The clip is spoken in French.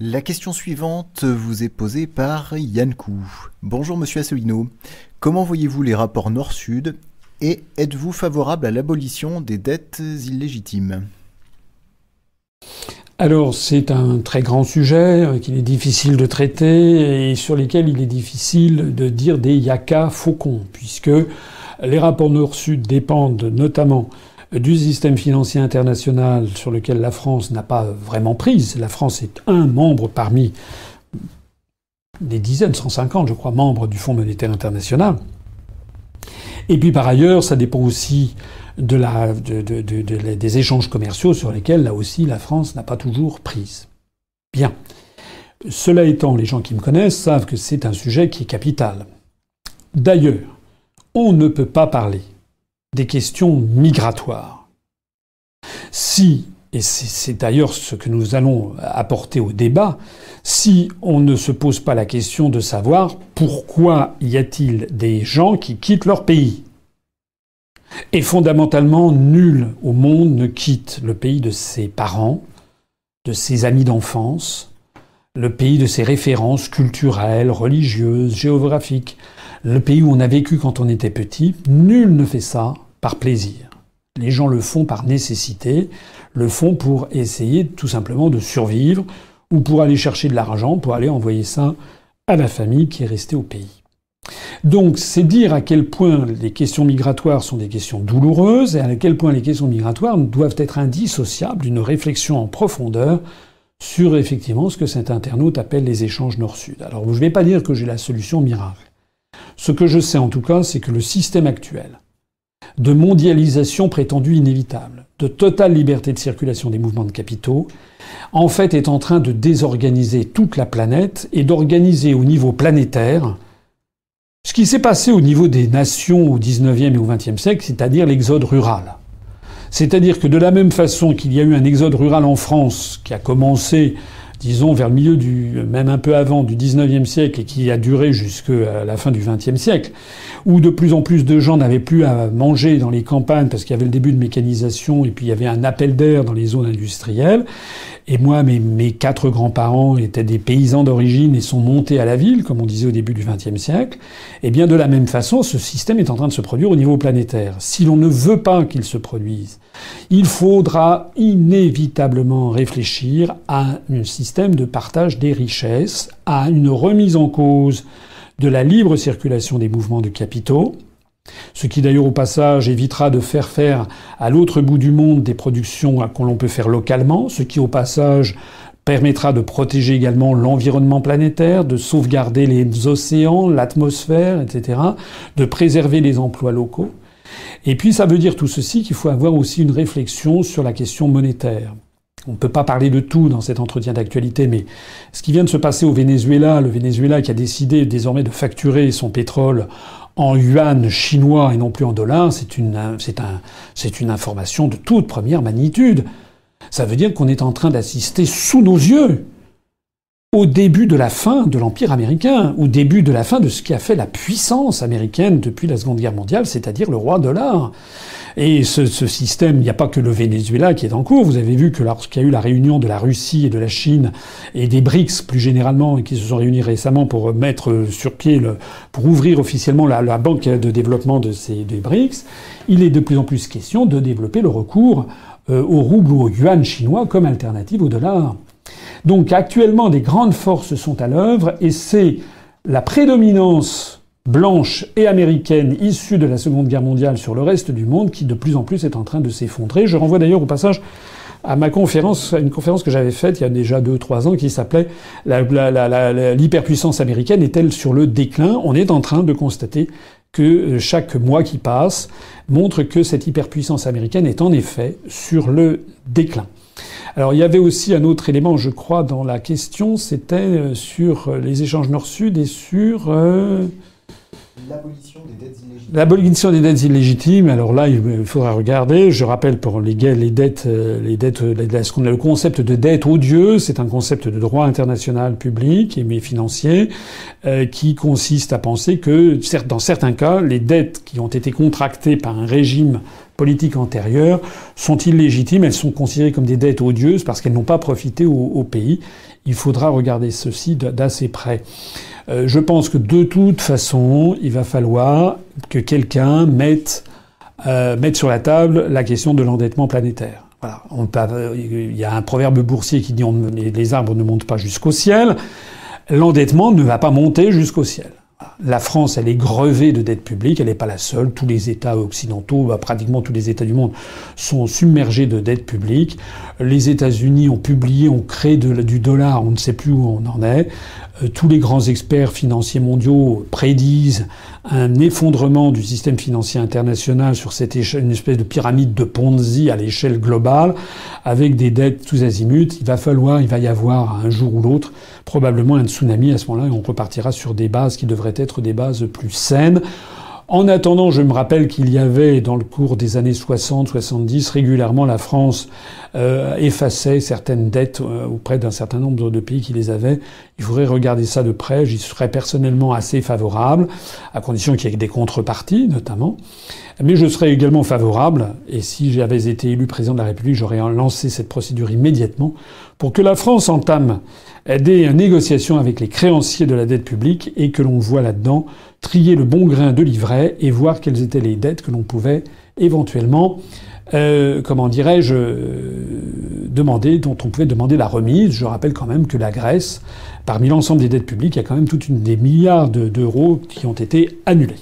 La question suivante vous est posée par Yann Kou. Bonjour Monsieur Asselineau, comment voyez-vous les rapports Nord-Sud et êtes-vous favorable à l'abolition des dettes illégitimes ? Alors, c'est un très grand sujet qu'il est difficile de traiter et sur lesquels il est difficile de dire des yaka faucons, puisque les rapports Nord-Sud dépendent notamment du système financier international sur lequel la France n'a pas vraiment prise. La France est un membre parmi des dizaines, 150, je crois, membres du Fonds monétaire international. Et puis par ailleurs, ça dépend aussi des échanges commerciaux sur lesquels, là aussi, la France n'a pas toujours prise. Bien. Cela étant, les gens qui me connaissent savent que c'est un sujet qui est capital. D'ailleurs, on ne peut pas parler des questions migratoires si, et c'est d'ailleurs ce que nous allons apporter au débat, si on ne se pose pas la question de savoir pourquoi y a-t-il des gens qui quittent leur pays. Et fondamentalement, nul au monde ne quitte le pays de ses parents, de ses amis d'enfance, le pays de ses références culturelles, religieuses, géographiques, le pays où on a vécu quand on était petit. Nul ne fait ça par plaisir. Les gens le font par nécessité, le font pour essayer tout simplement de survivre ou pour aller chercher de l'argent, pour aller envoyer ça à la famille qui est restée au pays. Donc c'est dire à quel point les questions migratoires sont des questions douloureuses et à quel point les questions migratoires doivent être indissociables d'une réflexion en profondeur sur effectivement ce que cet internaute appelle les échanges Nord-Sud. Alors je ne vais pas dire que j'ai la solution miracle. Ce que je sais en tout cas, c'est que le système actuel de mondialisation prétendue inévitable, de totale liberté de circulation des mouvements de capitaux, en fait est en train de désorganiser toute la planète et d'organiser au niveau planétaire ce qui s'est passé au niveau des nations au XIXe et au XXe siècle, c'est-à-dire l'exode rural. C'est-à-dire que de la même façon qu'il y a eu un exode rural en France qui a commencé, disons, vers le milieu même un peu avant du XIXe siècle et qui a duré jusqu'à la fin du XXe siècle, où de plus en plus de gens n'avaient plus à manger dans les campagnes parce qu'il y avait le début de mécanisation et puis il y avait un appel d'air dans les zones industrielles. Et moi, mes 4 grands-parents étaient des paysans d'origine et sont montés à la ville, comme on disait au début du XXe siècle. Eh bien, de la même façon, ce système est en train de se produire au niveau planétaire. Si l'on ne veut pas qu'il se produise, il faudra inévitablement réfléchir à un système de partage des richesses, à une remise en cause de la libre circulation des mouvements de capitaux, ce qui d'ailleurs au passage évitera de faire à l'autre bout du monde des productions que l'on peut faire localement, ce qui au passage permettra de protéger également l'environnement planétaire, de sauvegarder les océans, l'atmosphère, etc., de préserver les emplois locaux. Et puis ça veut dire tout ceci qu'il faut avoir aussi une réflexion sur la question monétaire. On ne peut pas parler de tout dans cet entretien d'actualité, mais ce qui vient de se passer au Venezuela, le Venezuela qui a décidé désormais de facturer son pétrole en yuan chinois et non plus en dollars, c'est une information de toute première magnitude. Ça veut dire qu'on est en train d'assister sous nos yeux au début de la fin de l'Empire américain, au début de la fin de ce qui a fait la puissance américaine depuis la Seconde Guerre mondiale, c'est-à-dire le roi dollar. Et ce système, il n'y a pas que le Venezuela qui est en cours. Vous avez vu que lorsqu'il y a eu la réunion de la Russie et de la Chine et des BRICS plus généralement, et qui se sont réunis récemment pour mettre sur pied, pour ouvrir officiellement la banque de développement des BRICS, il est de plus en plus question de développer le recours au rouble ou au yuan chinois comme alternative au dollar. Donc actuellement, des grandes forces sont à l'œuvre et c'est la prédominance blanche et américaine issue de la Seconde Guerre mondiale sur le reste du monde qui de plus en plus est en train de s'effondrer. Je renvoie d'ailleurs au passage à ma conférence, à une conférence que j'avais faite il y a déjà 2-3 ans qui s'appelait l'hyperpuissance américaine est-elle sur le déclin ? On est en train de constater que chaque mois qui passe montre que cette hyperpuissance américaine est en effet sur le déclin. Alors il y avait aussi un autre élément, je crois, dans la question, c'était sur les échanges Nord-Sud et sur l'abolition des dettes illégitimes. L'abolition des dettes illégitimes. Alors là, il faudra regarder. Je rappelle pour les dettes, ce qu'on a le concept de dette odieuse, c'est un concept de droit international public et financier qui consiste à penser que, dans certains cas, les dettes qui ont été contractées par un régime politiques antérieures sont illégitimes. Elles sont considérées comme des dettes odieuses parce qu'elles n'ont pas profité au pays. Il faudra regarder ceci d'assez près. Je pense que de toute façon, il va falloir que quelqu'un mette sur la table la question de l'endettement planétaire. Voilà. Il y a un proverbe boursier qui dit les arbres ne montent pas jusqu'au ciel. L'endettement ne va pas monter jusqu'au ciel. La France, elle est grevée de dettes publiques, elle n'est pas la seule. Tous les États occidentaux, pratiquement tous les États du monde, sont submergés de dettes publiques. Les États-Unis ont créé du dollar, on ne sait plus où on en est. Tous les grands experts financiers mondiaux prédisent un effondrement du système financier international sur une espèce de pyramide de Ponzi à l'échelle globale, avec des dettes tous azimuts. Il va y avoir un jour ou l'autre probablement un tsunami. À ce moment-là, on repartira sur des bases qui devraient être des bases plus saines. En attendant, je me rappelle qu'il y avait, dans le cours des années 60-70, régulièrement la France effaçait certaines dettes auprès d'un certain nombre de pays qui les avaient. Il faudrait regarder ça de près. J'y serais personnellement assez favorable, à condition qu'il y ait des contreparties, notamment. Mais je serais également favorable, et si j'avais été élu président de la République, j'aurais lancé cette procédure immédiatement pour que la France entame des négociations avec les créanciers de la dette publique et que l'on voit là-dedans trier le bon grain de livret et voir quelles étaient les dettes que l'on pouvait éventuellement, demander, dont on pouvait demander la remise. Je rappelle quand même que la Grèce, parmi l'ensemble des dettes publiques, il y a quand même des milliards d'euros qui ont été annulés.